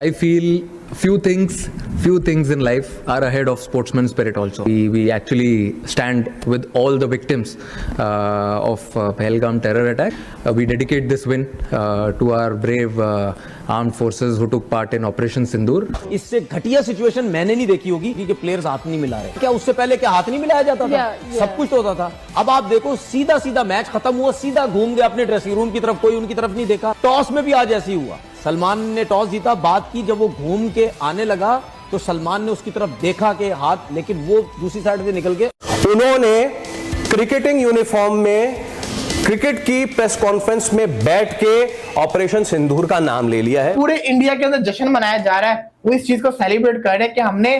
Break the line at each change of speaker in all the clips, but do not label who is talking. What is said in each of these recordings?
I feel few things in life are ahead of sportsman spirit also. We actually stand with all the victims of Pahalgam terror attack. We dedicate this win to our brave armed forces who took part in Operation Sindoor.
इससे घटिया situation मैंने नहीं देखी होगी कि players हाथ नहीं मिला रहे। क्या उससे पहले क्या हाथ नहीं मिलाया जाता था? सब कुछ होता था। अब आप देखो सीधा मैच खत्म हुआ, सीधा घूम गया अपने ड्रेसिंग रूम की तरफ, कोई उनकी तरफ नहीं देखा। टॉस में भी आज ऐसे ही हुआ। सलमान ने टॉस जीता, बात की, जब वो घूम के आने लगा तो सलमान ने उसकी तरफ देखा के हाथ, लेकिन वो दूसरी साइड से निकल के
उन्होंने क्रिकेटिंग यूनिफॉर्म में क्रिकेट की प्रेस कॉन्फ्रेंस में बैठ के ऑपरेशन सिंदूर का नाम ले लिया है।
पूरे इंडिया के अंदर जश्न मनाया जा रहा है, वो इस चीज को सेलिब्रेट कर रहे हैं कि हमने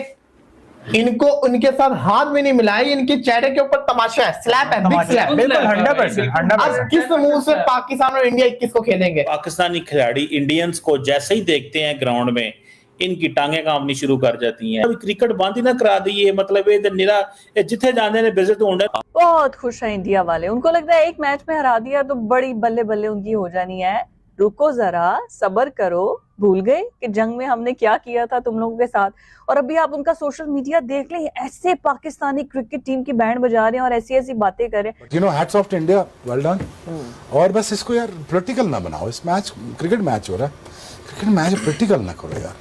इनको उनके साथ हाथ भी नहीं मिलाया, इनके चेहरे के ऊपर तमाशा है, स्लैप है, बिग स्लैप। बिल्कुल 100%। अब किस मुंह से पाकिस्तान और इंडिया 21 को खेलेंगे?
पाकिस्तानी खिलाड़ी इंडियंस को जैसे ही देखते हैं ग्राउंड में, इनकी टांगे कांपनी शुरू कर जाती हैं। अभी क्रिकेट बंद ही ना करा दी है, मतलब ये निरा जिथे जाने ने विजिट होना।
बहुत खुश है इंडिया वाले, उनको लगता है एक मैच में हरा दिया तो बड़ी बल्ले बल्ले उनकी हो जानी है। रुको जरा, सब्र करो, भूल गए कि जंग में हमने क्या किया था तुम लोगों के साथ। और अभी आप उनका सोशल मीडिया देख लें, ऐसे पाकिस्तानी क्रिकेट टीम की बैंड बजा रहे हैं और ऐसी ऐसी बातें कर रहे हैं।
You know, hats off to India, well done. और बस इसको यार पॉलिटिकल ना बनाओ। इस मैच क्रिकेट मैच हो रहा है, क्रिकेट मैच पॉलिटिकल ना करो यार।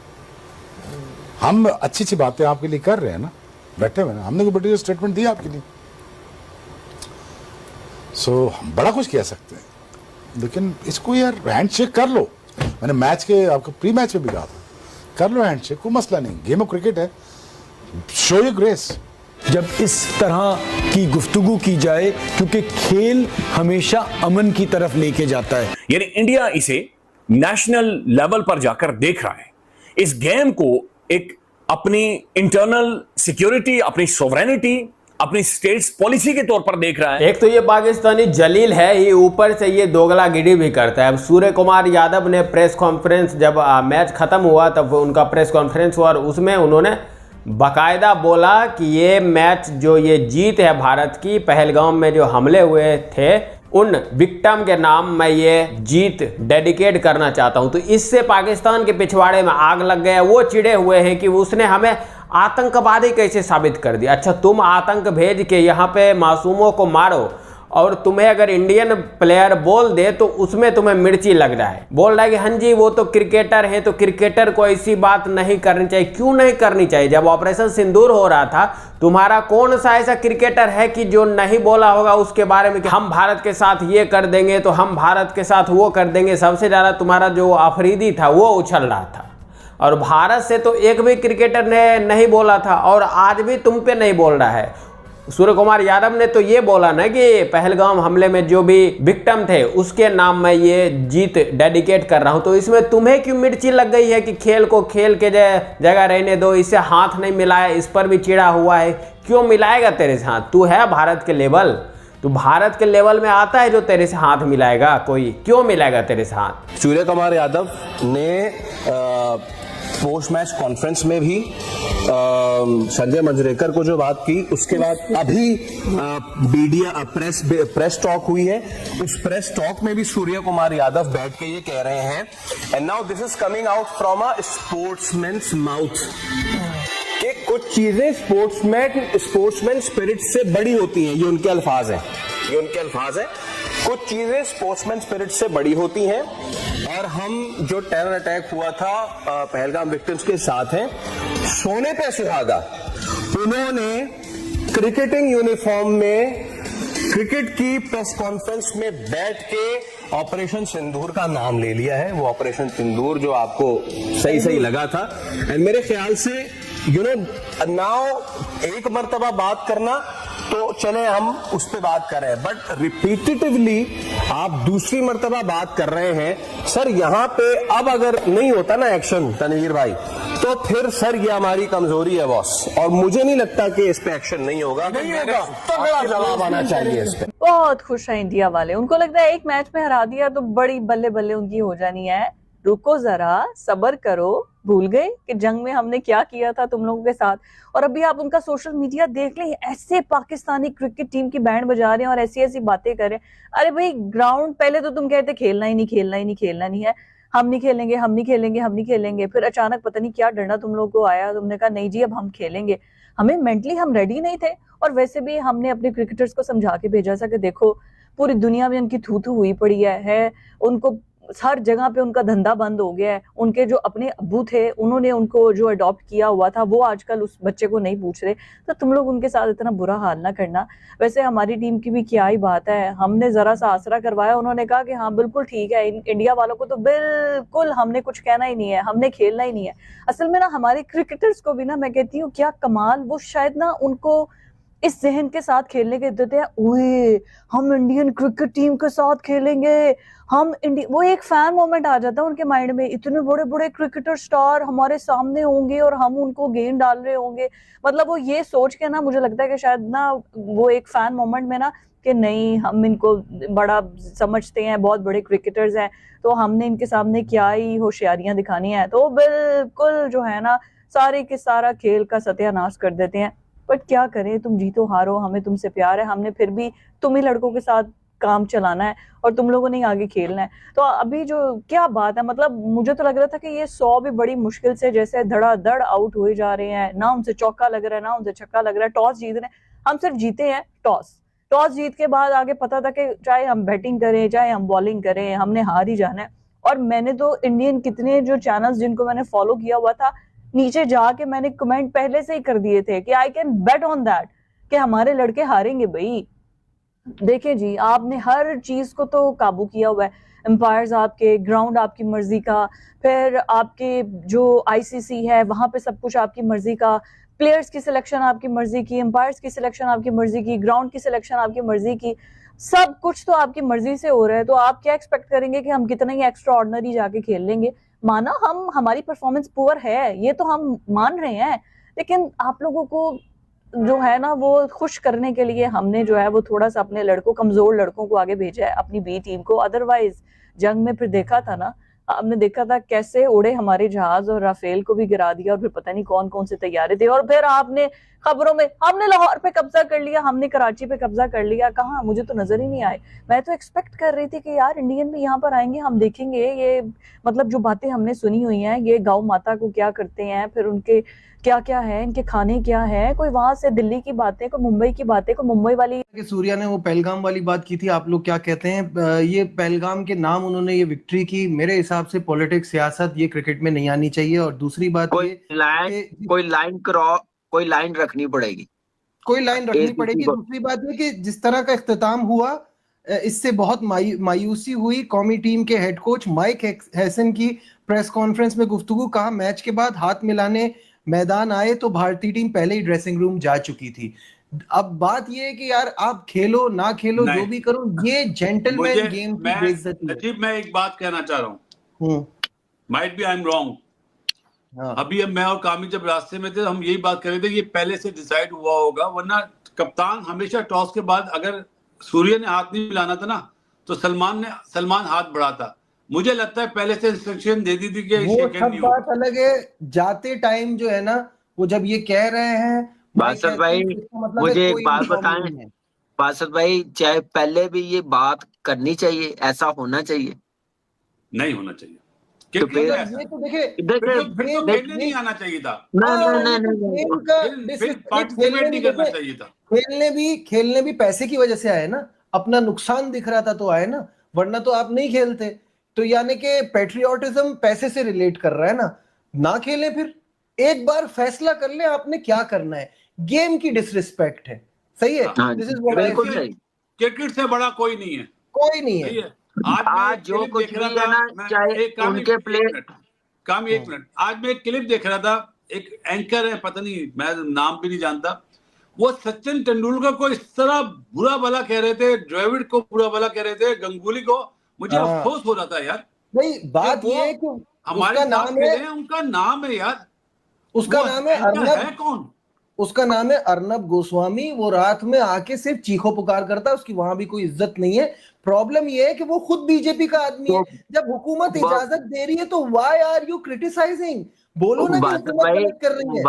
हम अच्छी अच्छी बातें आपके लिए कर रहे हैं ना, बैठे हुए ना, हमने कोई पॉलिटिकल स्टेटमेंट दिया आपके लिए। सो हम बड़ा कुछ कह सकते हैं, लेकिन इसको यार हैंडशेक कर लो। मैंने मैच के आपको प्री मैच में भी कहा था, कर लो हैंडशेक, कोई मसला नहीं, गेम ऑफ क्रिकेट है, शो योर ग्रेस।
जब इस तरह की गुफ्तगू की जाए, क्योंकि खेल हमेशा अमन की तरफ लेके जाता है।
यानी इंडिया इसे नेशनल लेवल पर जाकर देख रहा है, इस गेम को एक अपनी इंटरनल सिक्योरिटी, अपनी सोवरेनिटी, अपनी स्टेट्स पॉलिसी के तौर पर देख रहा है।
एक तो ये पाकिस्तानी जलील है, ये ऊपर से ये दोगलागिरी भी करता है। अब सूर्य कुमार यादव ने प्रेस कॉन्फ्रेंस, जब मैच खत्म हुआ तब उनका प्रेस कॉन्फ्रेंस हुआ और उसमें उन्होंने बाकायदा बोला कि ये मैच जो ये जीत है भारत की, पहलगाम में जो हमले हुए थे उन विक्टिम के नाम मैं ये जीत डेडिकेट करना चाहता हूं। तो इससे पाकिस्तान के पिछवाड़े में आग लग गया। वो चिड़े हुए हैं कि उसने हमें आतंकवादी कैसे साबित कर दिया। अच्छा, तुम आतंक भेज के यहाँ पे मासूमों को मारो और तुम्हें अगर इंडियन प्लेयर बोल दे तो उसमें तुम्हें मिर्ची लग रहा है, बोल रहा है कि हाँ जी वो तो क्रिकेटर है, तो क्रिकेटर को ऐसी बात नहीं करनी चाहिए। क्यों नहीं करनी चाहिए? जब ऑपरेशन सिंदूर हो रहा था, तुम्हारा कौन सा ऐसा क्रिकेटर है कि जो नहीं बोला होगा उसके बारे में कि हम भारत के साथ ये कर देंगे, तो हम भारत के साथ वो कर देंगे। सबसे ज़्यादा तुम्हारा जो अफरीदी था वो उछल रहा था, और भारत से तो एक भी क्रिकेटर ने नहीं बोला था और आज भी तुम पे नहीं बोल रहा है। सूर्य कुमार यादव ने तो ये बोला ना कि पहलगाम हमले में जो भी विक्टिम थे उसके नाम मैं ये जीत डेडिकेट कर रहा हूं। तो इसमें तुम्हें क्यों मिर्ची लग गई है कि खेल को खेल के जगह रहने दो, इससे हाथ नहीं मिलाया, इस पर भी चिड़ा हुआ है। क्यों मिलाएगा तेरे से हाथ? तू है भारत के लेवल, तू भारत के लेवल में आता है जो तेरे से हाथ मिलाएगा? कोई क्यों मिलाएगा तेरे से हाथ?
सूर्य कुमार यादव ने पोस्ट मैच कॉन्फ्रेंस में भी संजय मंजरेकर को जो बात की, उसके बाद अभी मीडिया प्रेस टॉक हुई है, उस प्रेस टॉक में भी सूर्य कुमार यादव बैठ के ये कह रहे हैं, and now this is coming out from a sportsman's mouth, कि कुछ चीजें स्पोर्ट्समैन स्पिरिट से बड़ी होती हैं। ये उनके अल्फाज हैं, ये उनके अल्फाज हैं। कुछ चीजें स्पोर्ट्समैन स्पिरिट से बड़ी होती हैं, और हम जो टेरर अटैक हुआ था पहलगाम विक्टिम्स के साथ हैं, सोने पे सुहागा। उन्होंने क्रिकेटिंग यूनिफॉर्म में क्रिकेट की प्रेस कॉन्फ्रेंस में बैठ के ऑपरेशन सिंदूर का नाम ले लिया है। वो ऑपरेशन सिंदूर जो आपको सही सही लगा था, एंड मेरे ख्याल से यू नो नाउ एक मर्तबा बात करना तो चले हम उस पे बात कर रहे हैं, बट रिपीटेटिवली आप दूसरी मर्तबा बात कर रहे हैं। सर यहाँ पे अब अगर नहीं होता ना एक्शन तनवीर भाई, तो फिर सर ये हमारी कमजोरी है बॉस, और मुझे नहीं लगता कि इस पे एक्शन नहीं होगा। तो बड़ा जवाब आना चाहिए इस पे।
बहुत खुश है इंडिया वाले, उनको लगता है एक मैच में हरा दिया तो बड़ी बल्ले बल्ले उनकी हो जानी है। रुको जरा, सब्र करो, भूल गए कि जंग में हमने क्या किया था तुम लोगों के साथ। और अभी आप उनका सोशल मीडिया देख लें, ऐसे पाकिस्तानी क्रिकेट टीम की बैंड बजा रहे हैं और ऐसी ऐसी बातें कर रहे हैं। अरे भाई, ग्राउंड पहले तो तुम कहते खेलना ही नहीं, खेलना ही नहीं, खेलना नहीं है। हम नहीं खेलेंगे, हम नहीं खेलेंगे, हम नहीं खेलेंगे। फिर अचानक पता नहीं क्या डंडा तुम लोग को आया, तुमने कहा नहीं जी अब हम खेलेंगे। हमें मेंटली हम रेडी नहीं थे। और वैसे भी हमने अपने क्रिकेटर्स को समझा के भेजा था कि देखो पूरी दुनिया में उनकी थू थू हुई पड़ी है उनको हर जगह पे उनका धंधा बंद हो गया है। उनके जो अपने अब्बू थे उन्होंने उनको जो अडॉप्ट किया हुआ था वो आजकल उस बच्चे को नहीं पूछ रहे, तो तुम लोग उनके साथ इतना बुरा हाल ना करना। वैसे हमारी टीम की भी क्या ही बात है, हमने जरा सा आसरा करवाया, उन्होंने कहा कि हाँ बिल्कुल ठीक है, इंडिया वालों को तो बिल्कुल हमने कुछ कहना ही नहीं है, हमने खेलना ही नहीं है। असल में ना हमारे क्रिकेटर्स को भी ना मैं कहती हूँ क्या कमाल, वो शायद ना उनको इस जहन के साथ खेलने के देते हैं, ओए हम इंडियन क्रिकेट टीम के साथ खेलेंगे, हम वो एक फैन मोमेंट आ जाता है उनके माइंड में, इतने बड़े बड़े क्रिकेटर स्टार हमारे सामने होंगे और हम उनको गेंद डाल रहे होंगे। मतलब वो ये सोच के ना मुझे लगता है कि शायद ना वो एक फैन मोमेंट में ना कि नहीं हम इनको बड़ा समझते हैं, बहुत बड़े क्रिकेटर्स हैं, तो हमने इनके सामने क्या ही होशियारियां दिखानी है, तो बिल्कुल जो है ना सारे के सारा खेल का सत्यानाश कर देते हैं। बट क्या करें, तुम जीतो हारो हमें तुमसे प्यार है, हमने फिर भी तुम ही लड़कों के साथ काम चलाना है और तुम लोगों ने आगे खेलना है। तो अभी जो क्या बात है, मतलब मुझे तो लग रहा था कि ये 100 भी बड़ी मुश्किल से जैसे धड़ाधड़ आउट हुए जा रहे हैं, ना उनसे चौका लग रहा है ना उनसे छक्का लग रहा है, टॉस जीत रहे हैं, हम सिर्फ जीते हैं टॉस जीत के बाद आगे पता था कि चाहे हम बैटिंग करें चाहे हम बॉलिंग करें हमने हार ही जाना है। और मैंने तो इंडियन कितने जो चैनल्स जिनको मैंने फॉलो किया हुआ था, नीचे जाके मैंने कमेंट पहले से ही कर दिए थे कि I can bet on that कि हमारे लड़के हारेंगे भाई। देखें जी, आपने हर चीज को तो काबू किया हुआ है, एम्पायर्स आपके, ग्राउंड आपकी मर्जी का, फिर आपके जो आईसीसी है वहां पे सब कुछ आपकी मर्जी का, प्लेयर्स की सिलेक्शन आपकी मर्जी की, एम्पायर्स की सिलेक्शन आपकी मर्जी की, ग्राउंड की सिलेक्शन आपकी मर्जी की, सब कुछ तो आपकी मर्जी से हो रहा है। तो आप क्या एक्सपेक्ट करेंगे कि हम कितना ही एक्स्ट्रा ऑर्डिनरी जाके खेल लेंगे? माना हमारी परफॉर्मेंस पुअर है, ये तो हम मान रहे हैं, लेकिन आप लोगों को जो है ना वो खुश करने के लिए हमने जो है वो थोड़ा सा अपने लड़कों, कमजोर लड़कों को आगे भेजा है अपनी बी टीम को। अदरवाइज जंग में फिर देखा था ना, हमने देखा था कैसे उड़े हमारे जहाज और राफेल को भी गिरा दिया, और फिर पता नहीं कौन कौन से तैयारे थे। और फिर आपने खबरों में हमने लाहौर पे कब्जा कर लिया, हमने कराची पे कब्जा कर लिया, कहाँ मुझे तो नजर ही नहीं आए। मैं तो एक्सपेक्ट कर रही थी कि यार इंडियन भी यहाँ पर आएंगे, हम देखेंगे ये मतलब जो बातें हमने सुनी हुई हैं, ये गौ माता को क्या करते हैं, फिर उनके क्या क्या है, इनके खाने क्या है, कोई वहां से दिल्ली की बातें, कोई मुंबई की बातें, कोई मुंबई वाली
कि सूर्या ने वो पहलगाम वाली बात की थी, आप लोग क्या कहते हैं? ये पहलगाम के नाम उन्होंने ये विक्ट्री की, मेरे हिसाब से पॉलिटिक्स, सियासत ये क्रिकेट में नहीं आनी चाहिए। और दूसरी बात
कोई लाइन रखनी पड़ेगी,
दूसरी बात है कि जिस तरह का इख्तिताम हुआ इससे बहुत मायूसी हुई। कौमी टीम के हेड कोच माइक हैसन की प्रेस कॉन्फ्रेंस में गुफ्तगू, कहा मैच के बाद हाथ मिलाने मैदान आए तो भारतीय टीम पहले ही ड्रेसिंग रूम जा चुकी थी। अब बात ये है कि यार आप खेलो ना खेलो जो भी करो, ये जेंटलमैन गेम की बेइज्जती है।
मैं एक बात कहना चाह रहा हूँ, might be I am wrong. अभी मैं और कामी जब रास्ते में थे हम यही बात कर रहे थे, ये पहले से डिसाइड हुआ होगा, वरना कप्तान हमेशा टॉस के बाद अगर सूर्य ने हाथ नहीं मिलाना था ना तो सलमान हाथ बढ़ाता। मुझे लगता है पहले से इंस्ट्रक्शन दे दी थी कि
वो सब बात अलग है। जाते टाइम जो है ना वो जब ये कह रहे हैं,
बासत भाई मुझे एक बात बताएं, बासत भाई चाहे पहले भी ये बात करनी चाहिए, ऐसा होना चाहिए?
नहीं होना चाहिए,
तो फिर
ये तो
खेलने नहीं आना चाहिए था,
पार्टिसिपेट नहीं करना चाहिए था। खेलने भी पैसे की वजह से आए ना, अपना नुकसान दिख रहा था तो आए ना, वरना तो आप नहीं खेलते। तो यानी कि पेट्रियोटिज्म पैसे से रिलेट कर रहा है ना खेले, फिर एक बार फैसला कर ले आपने क्या करना है। गेम की डिसरिस्पेक्ट है, सही है, this is what I feel.
Cricket से बड़ा कोई नहीं है।
आज जो कुछ भी है ना, चाहे उनके प्लेयर।
काम एक मिनट, आज मैं एक क्लिप देख रहा था, एक एंकर है, पता नहीं मैं नाम भी नहीं जानता, वो सचिन तेंदुलकर को इस तरह बुरा भला कह रहे थे, द्रविड़ को बुरा भला कह रहे थे, गंगुली को। मुझे अफसोस हो रहा था यार।
नहीं, बात ये है कि
हमारे नाम है, उनका नाम है यार,
उसका नाम है अर्नब।
है कौन?
उसका नाम है अर्नब गोस्वामी। वो रात में आके सिर्फ चीखो पुकार करता है, उसकी वहां भी कोई इज्जत नहीं है। प्रॉब्लम ये है कि वो खुद बीजेपी का आदमी है। जब हुकूमत इजाजत दे रही है तो व्हाई आर यू क्रिटिसाइजिंग? बोलो ना कि हुकूमत गलत कर रही है।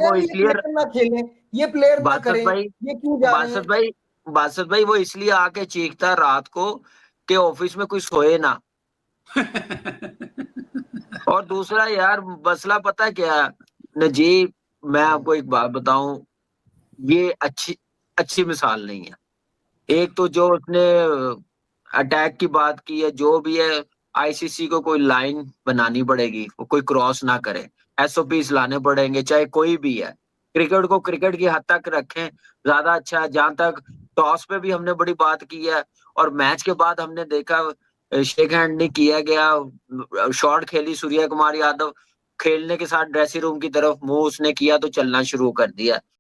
वो इसलिए ना खेलें, ये प्लेयर ना करें, ये क्यों जा रहे हैं?
बासत भाई वो इसलिए आके चीखता रात को कि ऑफिस में कोई सोए ना, और दूसरा यार मसला पता है क्या नजीब, मैं आपको एक बात बताऊं, ये अच्छी मिसाल नहीं है। एक तो जो उसने अटैक की बात की है, जो भी है, आईसीसी को कोई लाइन बनानी पड़ेगी, वो कोई क्रॉस ना करे, एसओपीस लाने पड़ेंगे, चाहे कोई भी है। क्रिकेट को क्रिकेट की हद तक रखें, ज्यादा अच्छा है। जहां तक टॉस पे भी हमने बड़ी बात की है, और मैच के बाद हमने देखा शेक हैंड नहीं किया गया, शॉट खेली सूर्य कुमार यादव, खेलने के साथ ड्रेसिंग रूम की तरफ मुंह उसने किया तो चलना शुरू कर दिया।